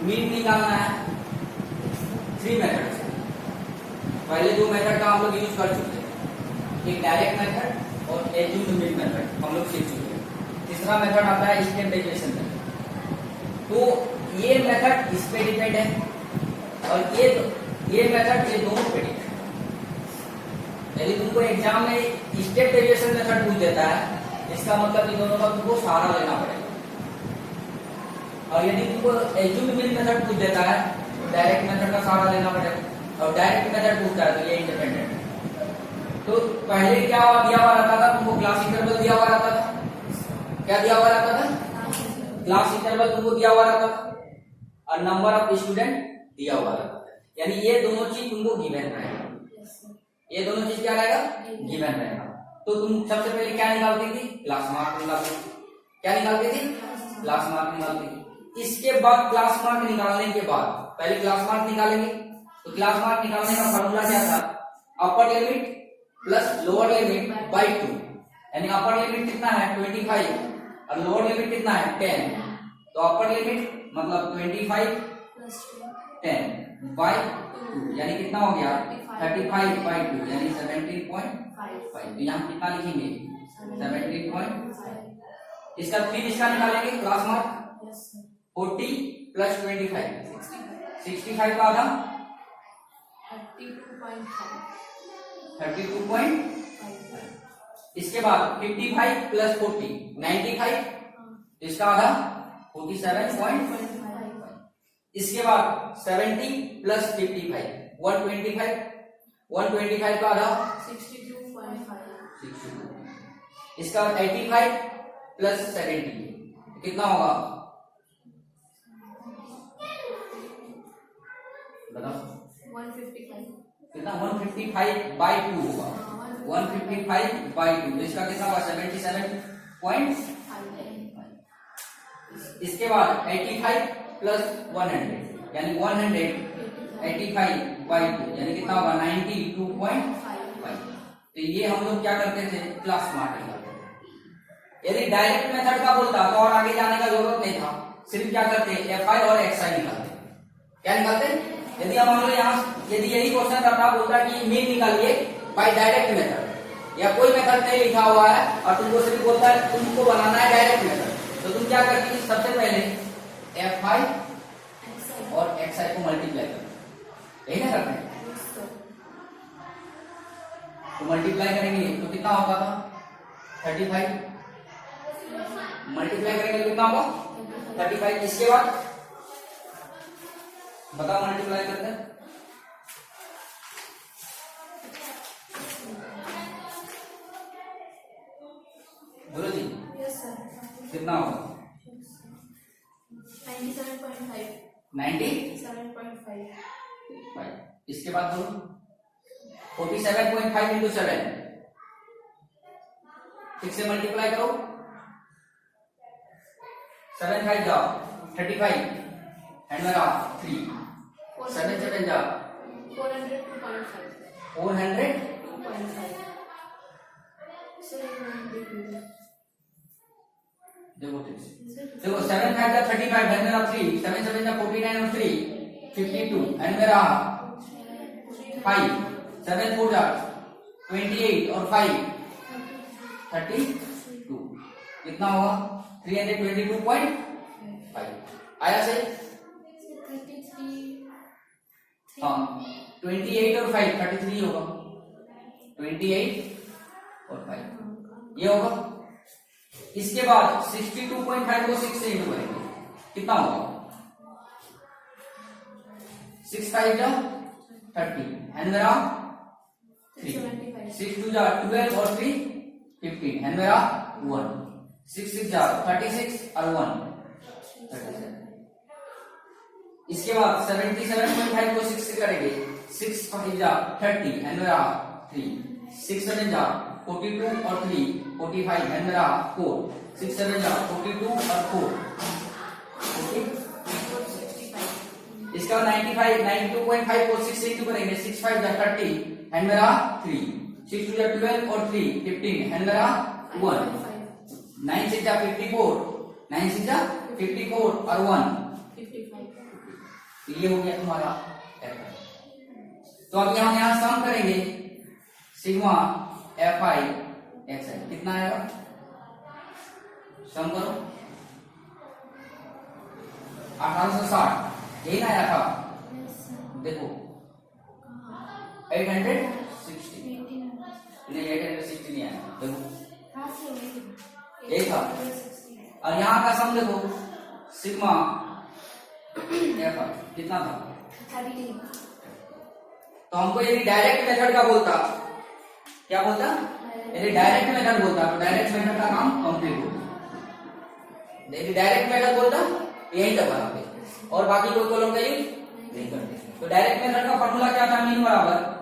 Mean निकालना है 3 method से। पहले 2 मेथड का हम लोग यूज कर चुके हैं, एक डायरेक्ट मेथड और एज्यूम्ड मीन मेथड हम लोग सीख चुके हैं। तीसरा मेथड आता है स्टेप डेविएशन मेथड। तो ये मेथड इस पे डिपेंड है और ये मेथड ये दोनों पे डिपेंड है। यदि तुमको एग्जाम में स्टेप डेविएशन मेथड पूछ देता है, इसका मतलब इन दोनों का तुमको सहारा लेना पड़ेगा। और यदि तुमको एज्यूम्ड मीन मेथड पूछ देता है तो डायरेक्ट मेथड का सहारा लेना पड़ेगा। और डायरेक्ट मेथड पूछता है तो ये इंडिपेंडेंट है। तो पहले क्या दिया हुआ रहता था तुमको? क्लास इंटरवल दिया हुआ रहता था। क्या दिया हुआ रहता था? क्लास इंटरवल तुमको दिया हुआ रहता था और नंबर ऑफ स्टूडेंट दिया हुआ रहता था। यानी ये दोनों चीज तुमको गिवन रहेगा। ये दोनों चीज क्या रहेगा? गिवन रहेगा। तो तुम सबसे पहले क्या निकालती थी? क्लास मार्क निकालती थी। क्या निकालती थी? क्लास मार्क निकालती थी। इसके बाद क्लास मार्क निकालने के बाद पहले क्लास मार्क निकालेंगे। तो क्लास मार्क निकालने का फॉर्मूला क्या था? Upper limit plus lower limit by 2। यानी अपर लिमिट कितना है? 25 और लोअर लिमिट कितना है? 10। तो अपर लिमिट मतलब 25 10 बाई 2 यानी कितना हो गया? 35 बाई 2 यानी 17.5। तो यहाँ कितना लिखेंगे? 17.5। इसका फिर इसका निकालेंगे क्लास मार्क 40 प्लस 25 65 का आधा 32.5। इसके बाद 55 प्लस 40 95। इसका आधा 47.5। इसके बाद 70 प्लस 55 125। 125 का आधा 62। इसका बाद 85 प्लस 70 कितना होगा? बताओ 155। कितना? 155 बाई 2 होगा। 155 बाई 2 तो इसका कितना होगा? 77.5। इसके बाद 85 प्लस 100 यानी 185 बाई 2 यानी कितना होगा? 92.5। तो ये हम लोग क्या करते थे? क्लास मार्क निकालते थे। यदि डायरेक्ट मेथड का बोलता तो और आगे जाने का जरूरत नहीं था, सिर्फ क्या करते? FI और XI निकालते। क्या निकालते? यदि हम लोग यहाँ यदि यही क्वेश्चन करता बोलता कि मीन निकालिए बाय डायरेक्ट मेथड या कोई मेथड नहीं लिखा हुआ है और तुमको सिर्फ बोलता है तुमको बनाना है डायरेक्ट मेथड, तो तुम क्या करती? सबसे पहले FI और XI को मल्टीप्लाई करते। यही ना करते हैं? तो मल्टीप्लाई करेंगे तो कितना होता था? 35। मल्टीप्लाई करेंगे तो कितना होगा? 35। इसके बाद बताओ मल्टीप्लाई करते हैं। बोलो जी। Yes sir. कितना होगा? 97.5। 97.5। इसके बाद बोलो 47.5 इंटू 7 6 से मल्टीप्लाई करो। 7 5 जाओ 35 एंड मेरा 3 7 7 जाओ 402.5। 402.5। देखो देखो 7 5 जा 35 एंड मेरा 3 7 7 जा 49 और 3 52 एंड मेरा 5 7 4 जा 28 और 5 32 कितना होगा? 322.5 आया सही? 33। हाँ 28 और 5 33 होगा। 28 और 5 ये होगा। इसके बाद 62.5 को 6 से इंटू करेंगे कितना होगा? 6 5 जा 30 एंड मेरा 3 6 2 जा 12 और 3 15 एंड मेरा 1 6 6 जा 36 और 1 37। इसके बाद 77.5 को 6 से करेंगे 6 5 जा 30 एंड मेरा 3 6 7 जा 42 और 3 45 एंड मेरा 4 6 7 जा 42 और 4 इसका 95 92.5 को 6 से इंटू करेंगे 6 5 जा 30 एंड मेरा 3 6 2 जा 12 और 3 15 एंड मेरा 1 9 6 जा 54 9 6 जा 54 और 1 55। तो ये हो गया तुम्हारा FI। तो अब हम यहाँ सम करेंगे सिग्मा FI XI कितना आएगा, सम करो 1860 यही ना आया था, देखो 860 नहीं 860 नहीं आया, देखो यही था। और यहाँ का सम देखो सिग्मा FI कितना था, तो हमको यदि डायरेक्ट मेथड का बोलता, क्या बोलता, यदि डायरेक्ट मेथड बोलता तो डायरेक्ट मेथड का काम कंप्लीट होता, यदि डायरेक्ट मेथड बोलता यही तक बनाते और बाकी कोई कॉलम का यूज नहीं करते। तो डायरेक्ट मेथड का फॉर्मूला क्या था, मीन बराबर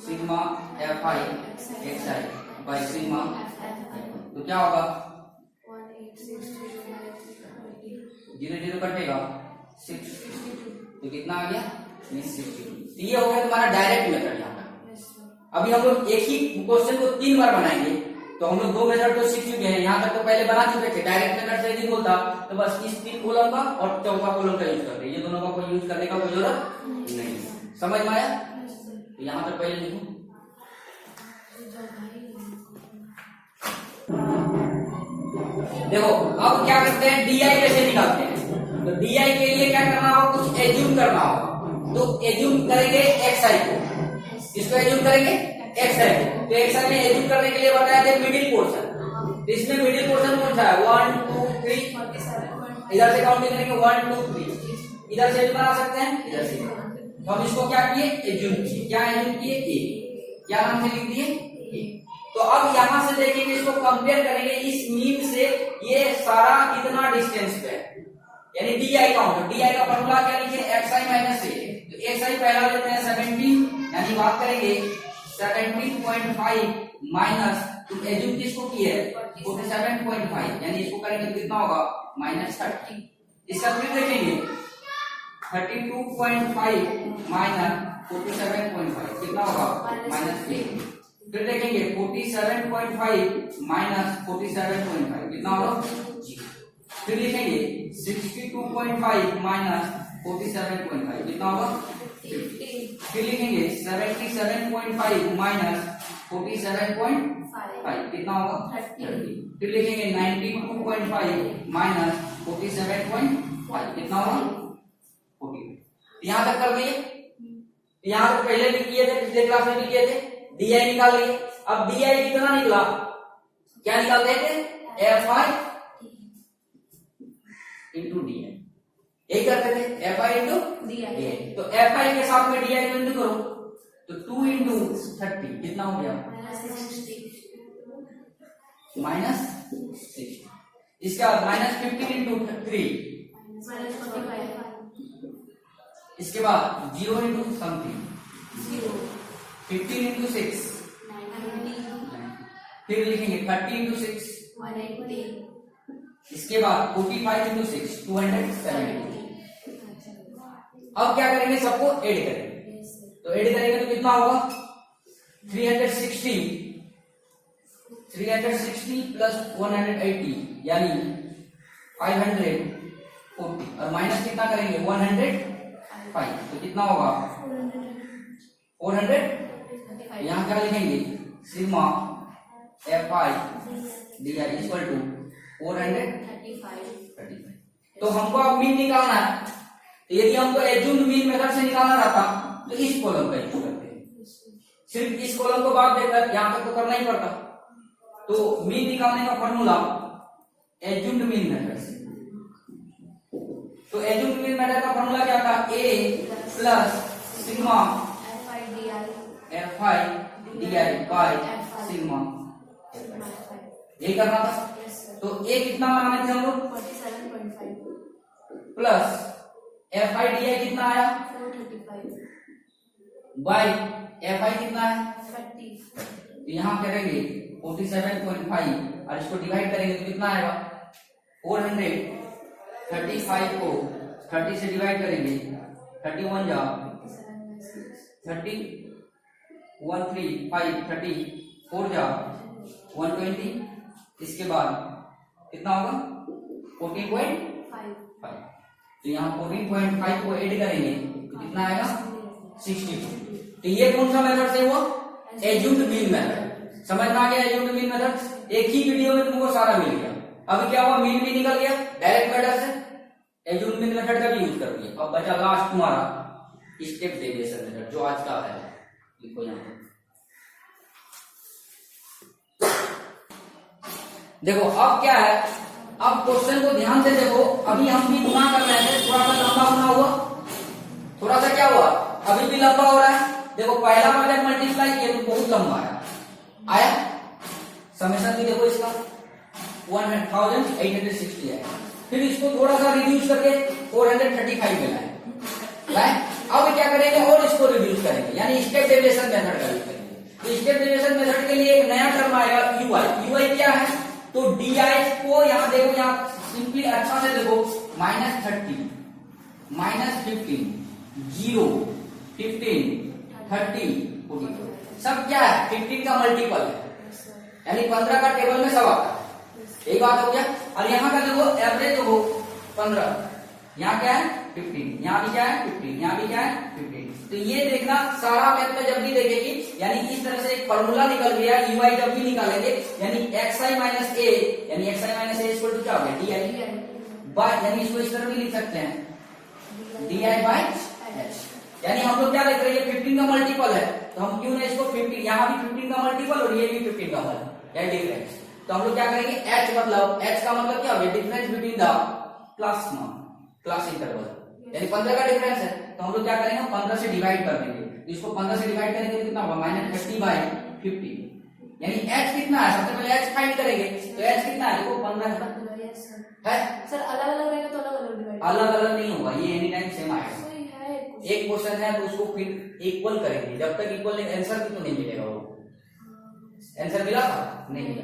sigma FI XI by sigma, तो क्या होगा 0 0 कटेगा 6, तो कितना आ गया 62। तो ये हो गया तुम्हारा डायरेक्ट मेथड। यहाँ पर अभी हम लोग एक ही क्वेश्चन को 3 बार बनाएंगे, तो हम लोग 2 मेथड तो सीख चुके हैं, यहाँ तक तो पहले बना चुके थे। डायरेक्ट मेथड से यदि बोलता तो बस इस 3 कॉलम का और चौथा कॉलम का यूज करते, ये दोनों का कोई यूज करने का कोई जरूरत नहीं। समझ में आया, तो यहाँ तक पहले लिखो। देखो अब क्या करते हैं, DI कैसे निकालते हैं, तो DI के लिए क्या करना होगा, कुछ एज्यूम करना होगा। तो एज्यूम करेंगे XI को, इसको एज्यूम करेंगे XI को। तो XI में एज्यूम करने के लिए बताया था मिडिल पोर्शन, तो इसमें मिडिल पोर्शन कौन सा है 1 2 3, इधर से काउंटिंग करेंगे 1 2 3, इधर से भी बना सकते हैं इधर से। तो हम इसको क्या किए, एज्यूम किए। क्या एज्यूम किए, A, क्या नाम से लिख दिए A। तो अब यहां से देखेंगे, इसको कंपेयर करेंगे इस मीन से, ये सारा कितना डिस्टेंस पे है, यानी DI काउंट। DI का फॉर्मूला क्या लिखे, XI माइनस A। तो XI पहला लेते हैं 70, यानी बात करेंगे 70.5 माइनस, तुम एज्यूम किसको किए 47.5, यानी इसको करेंगे तो कितना होगा -30। इसका फिर देखेंगे 32.5 माइनस 47.5 कितना होगा -3। फिर देखेंगे 47.5 माइनस 47.5 कितना होगा 0। फिर लिखेंगे 62.5 माइनस 47.5 कितना होगा 50। फिर लिखेंगे 77.5 माइनस 47.5 कितना होगा 30। फिर लिखेंगे 92.5 माइनस 47.5 कितना होगा 40। यहाँ तक कर लिए, यहाँ तक पहले भी किए थे, पिछले क्लास में भी किए थे। DI निकाल लिए। अब DI कितना निकला, क्या निकालते थे FI इंटू DI, यही करते थे FI इंटू DI। तो FI के साथ में DI को इंटू करो, तो 2 इंटू 30 कितना हो गया -60। इसके बाद -15 इंटू 3, इसके बाद 0 इंटू समथिंग 15 इंटू 6, फिर लिखेंगे 30 इंटू 6, इसके बाद 45 इंटू 6 270। अब क्या करेंगे, सबको ऐड करेंगे, तो ऐड करेंगे तो कितना होगा 360 प्लस 180 यानी 540, और माइनस कितना करेंगे 105, तो कितना होगा 400। यहाँ क्या लिखेंगे sigma FI DI equal to 435। तो हमको अब मीन निकालना है, तो यदि हमको एज्यूम्ड मीन मेथड से निकालना रहता तो इस कॉलम का यूज करते हैं, सिर्फ इस कॉलम को बात देकर यहाँ तक तो करना ही पड़ता। तो मीन निकालने का फॉर्मूला एज्यूम्ड मीन मेथड से, तो एज्यूम्ड मीन मेथड का फॉर्मूला क्या था, A plus sigma FI DI by sigma, यही करना था। तो A कितना बनाने थे हम लोग 47.5 प्लस FI DI कितना आया 435 बाय FI कितना है 30। तो यहाँ करेंगे 47.5 और इसको डिवाइड करेंगे तो कितना आएगा 435 को 30 से डिवाइड करेंगे 31 जा 30 1 3 5 34 जा 120, इसके बाद कितना होगा 14.5। 5 तो यहाँ 14.5 को ऐड करेंगे तो कितना आएगा 62। तो ये कौन सा मेथड से हुआ? Assumed mean method. समझ में आ गया एज्यूम्ड मीन मेथड? एक ही वीडियो में तुमको सारा मिल गया। अभी क्या हुआ, मीन भी निकल गया डायरेक्ट मेथड से, एज्यूम्ड मीन मेथड का भी यूज कर दिया। अब बचा लास्ट तुम्हारा स्टेप डेविएशन मेथड जो आज का है। लिखो यहाँ पे, देखो अब क्या है, अब क्वेश्चन को ध्यान से देखो। अभी हम भी गुना कर रहे थे, थोड़ा सा लंबा गुना हुआ, थोड़ा सा क्या हुआ, अभी भी लंबा हो रहा है। देखो पहला बार जब मल्टीप्लाई किया तो बहुत लंबा आया। समेशन भी देखो इसका 1860 है। फिर इसको थोड़ा सा रिड्यूस करके 435 मिला है। अब क्या करेंगे और इसको रिड्यूस करेंगे, यानी स्टेप डेविएशन मेथड का यूज करेंगे। तो स्टेप डेविएशन मेथड के लिए एक नया टर्म आएगा यूआई। यूआई क्या है? तो डीआई को यहाँ देखो, यहाँ सिंपली अच्छा से देखो, -30, -15, 0, 15, 30, 40 सब क्या है? 15 का मल्टीपल है, यानी 15 का टेबल में सब आता है। यही बात हो गया। और यहाँ का देखो एवरेज हो 15, यहाँ क्या है 15, यहाँ भी क्या है 15, यहाँ भी क्या है 15। तो ये देखना सारा मैथ में जब भी देखेगी, यानी इस तरह से एक फॉर्मूला निकल गया यूआई जब भी निकालेंगे, यानी xi माइनस ए, यानी xi minus A equal to क्या हो गया डी बाय, यानी इसको इस तरह भी लिख सकते हैं डी आई बाय एच। यानी हम लोग क्या लिख रहे हैं, 15 का मल्टीपल है तो हम क्यों नहीं इसको 15, यहाँ भी 15 का मल्टीपल और ये भी 15 का मल्टीपल, या डिफरेंस। तो हम लोग क्या करेंगे, h मतलब h का मतलब क्या हो गया, difference between the class interval, यानी 15 का डिफरेंस है। तो हम लोग क्या करेंगे, 15 से डिवाइड कर देंगे। तो इसको 15 से डिवाइड करेंगे तो कितना होगा, -30/50, यानी h कितना है, सबसे पहले h फाइंड करेंगे। तो h कितना है, देखो 15 है। सर अलग अलग रहेगा तो अलग अलग डिवाइड, अलग अलग नहीं होगा, ये एनी टाइम सेम आएगा। एक क्वेश्चन है तो उसको फिर इक्वल करेंगे, जब तक इक्वल आंसर भी तो नहीं मिलेगा। वो आंसर मिला था, नहीं मिला।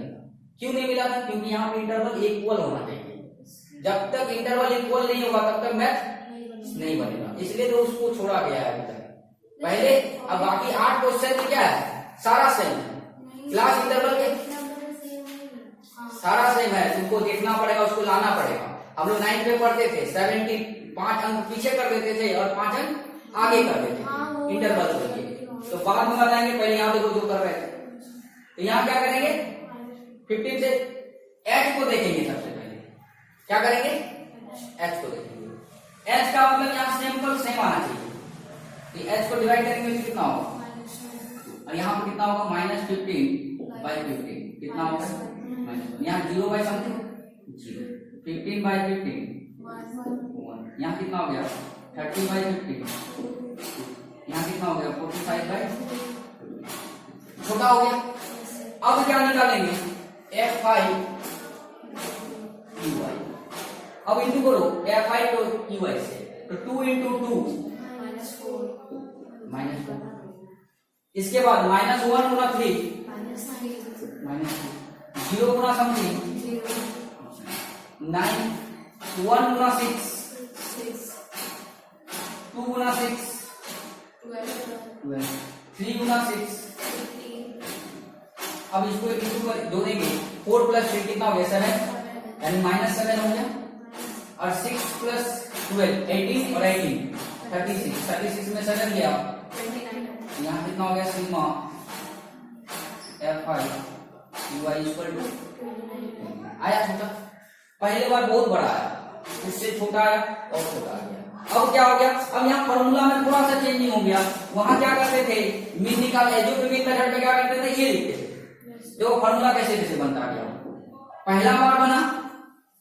क्यों नहीं मिला था, क्योंकि यहाँ पे इंटरवल इक्वल होना चाहिए। जब तक इंटरवल इक्वल नहीं होगा तब तक मैथ नहीं बनेगा, इसलिए तो उसको छोड़ा गया है अभी तक पहले। अब बाकी 8 क्वेश्चन में क्या है, सारा सेम है, क्लास इंटरवल के सारा सेम है। तुमको देखना पड़ेगा, उसको लाना पड़ेगा। हम लोग 9th में पढ़ते थे 75 अंक पीछे कर देते थे और 5 अंक आगे कर देते थे इंटरवल के लिए। तो बाद में बताएंगे, पहले यहाँ देखो जो कर रहे थे। तो यहाँ क्या करेंगे, 15 से h को देखेंगे। सबसे पहले क्या करेंगे, h को देखेंगे। h का मतलब यहाँ सैंपल सेम आना चाहिए। तो h को डिवाइड करेंगे तो कितना होगा, और यहाँ पर कितना होगा, -15/15 कितना होगा, यहाँ 0/something 0, 15/15 1, यहाँ कितना हो गया 30/15, यहाँ कितना हो गया 45/, छोटा हो गया। अब क्या निकालेंगे, F5 EY। अब इंटू करो F5 को EY से, तो 2 × 2 -4, इसके बाद -1 × 3 -2, 0 × समथिंग 9, 1 × 6 2 × 6 12, 3 × 6। अब इसको इंटू कर दो देंगे, 4 + 3 कितना हो गया 7, यानी -7 हो गया। और 6 + 12 18 और 18 36 में 7 गया, यहाँ कितना हो गया, सिग्मा F5 EY = आया छोटा। पहले बार बहुत बड़ा आया, उससे छोटा आया और छोटा आ गया। अब क्या हो गया, अब यहाँ फॉर्मूला में थोड़ा सा चेंजिंग हो गया। वहां क्या करते थे, मीन निकालने जो मीन मेथड में क्या करते थे, ये लिखते थे। देखो फॉर्मूला कैसे कैसे बनता गया, पहला बार बना,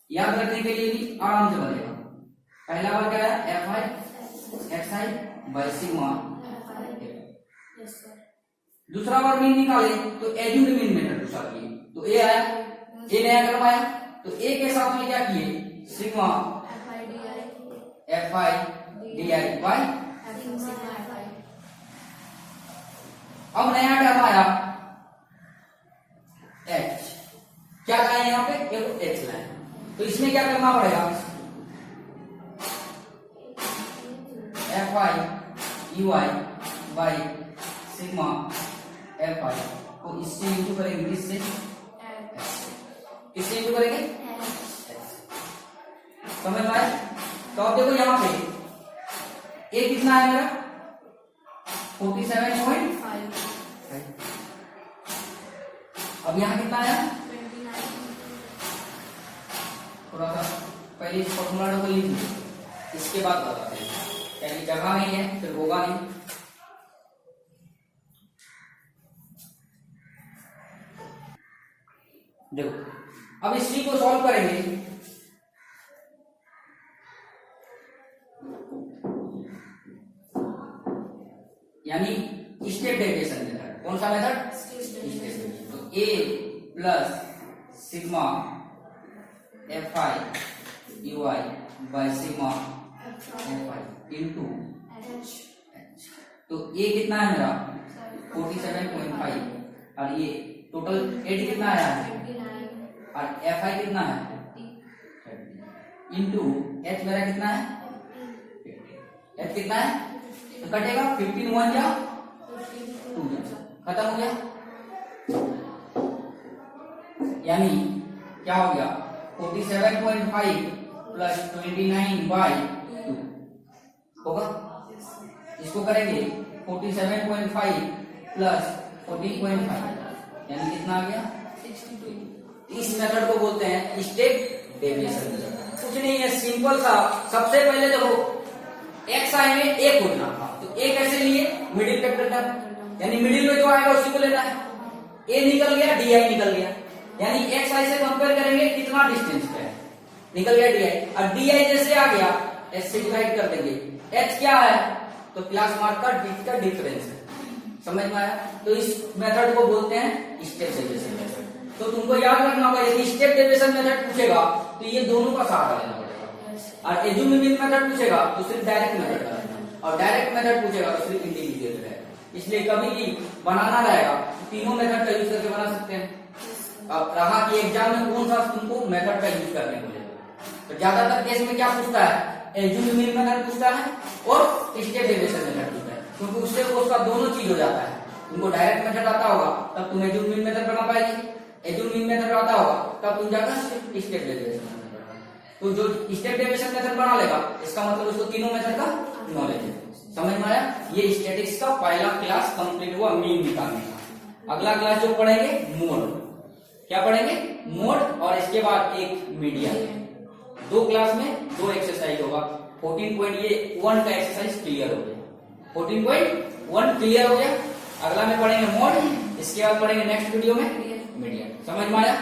याद रखने के लिए भी आराम से बनेगा। पहला बार क्या है, F5 xi/सिग्मा। दूसरा बार मीन निकाले तो एज्यूम्ड मीन मेथड दूसरा किए, तो ए आया, ए नया टर्म आया, तो ए के साथ में क्या किए, सिग्मा F5 DI बाय। अब नया टर्म आया H, क्या लाए यहाँ पे, H लाए। तो इसमें क्या करना पड़ेगा, F5 EY by sigma F5 को इससे इंटू करेंगे, किससे, इससे इंटू करेंगे। समझ में आया? तो अब देखो यहाँ पे ए कितना है मेरा 47.5। अब यहाँ कितना आया? थोड़ा सा पहले इस फॉर्मूला को लिख लीजिए, इसके बाद बताते हैं, यानी जगह नहीं है फिर होगा नहीं। देखो अब इसी को सॉल्व करेंगे, यानी स्टेप डेविएशन मेथड। कौन सा मेथड? तो a plus sigma fi ui by sigma fi into तो a कितना है मेरा 47.5 और ये टोटल एड कितना है और fi कितना है इंटू h मेरा कितना है h कितना है तो कटेगा 15 1 या 2 खत्म हो गया, यानी क्या हो गया 47.5 प्लस 29 बाई 2 होगा। इसको करेंगे 47.5 प्लस 14.5 यानी कितना आ गया 62। इस मेथड को बोलते हैं स्टेप डेविएशन मेथड। कुछ नहीं है, सिंपल सा। सबसे पहले देखो एक्स आई में ए खोजना था, तो ए कैसे लिए मिडिल फैक्टर का, यानी मिडिल में जो आएगा उसी को लेना है। ए निकल गया डी आई निकल गया, यानी एक्स आई से कंपेयर करेंगे कितना डिस्टेंस पे है, निकल गया डी आई। और डी आई जैसे आ गया एच से डिवाइड कर देंगे, एच क्या है तो क्लास मार्क का बीच का डिफरेंस है। समझ में आया? तो इस मेथड को बोलते हैं स्टेप डेविएशन मेथड। तो तुमको याद रखना होगा यदि स्टेप डेविएशन मेथड पूछेगा तो ये दोनों का सहारा लेना पड़ेगा, और एज्यूमेटिव मेथड पूछेगा तो सिर्फ डायरेक्ट मेथड का लेना, और डायरेक्ट मेथड पूछेगा तो सिर्फ इंडिविजुअल रहेगा। इसलिए कभी भी बनाना रहेगा तो तीनों मेथड का यूज करके बना सकते हैं। अब रहा कि एग्जाम में कौन सा तुमको मेथड का यूज करने को लेगा, तो ज्यादातर केस में क्या पूछता है एज्यूमेटिव मेथड पूछता है और स्टेप डेविएशन मेथड पूछता है, क्योंकि उससे उसका दोनों चीज हो जाता है। तुमको डायरेक्ट मेथड आता होगा तब तुम एज्यूमेटिव मेथड बना पाएगी, एज्यूमेटिव मेथड आता होगा तब तुम जाकर स्टेप डेविएशन मेथड बना। तो जो स्टेप डेविएशन मेथड बना लेगा इसका मतलब उसको तीनों मेथड का नॉलेज है। समझ में आया? ये स्टैटिक्स का पहला क्लास कंप्लीट हुआ मीन निकालने का। अगला क्लास जो पढ़ेंगे मोड, क्या पढ़ेंगे मोड, और इसके बाद एक मीडियन। 2 क्लास में 2 एक्सरसाइज होगा। 14.1 का एक्सरसाइज क्लियर हो गया, 14.1 क्लियर हो गया। अगला में पढ़ेंगे मोड, इसके बाद पढ़ेंगे नेक्स्ट वीडियो में मीडियन। समझ में आया?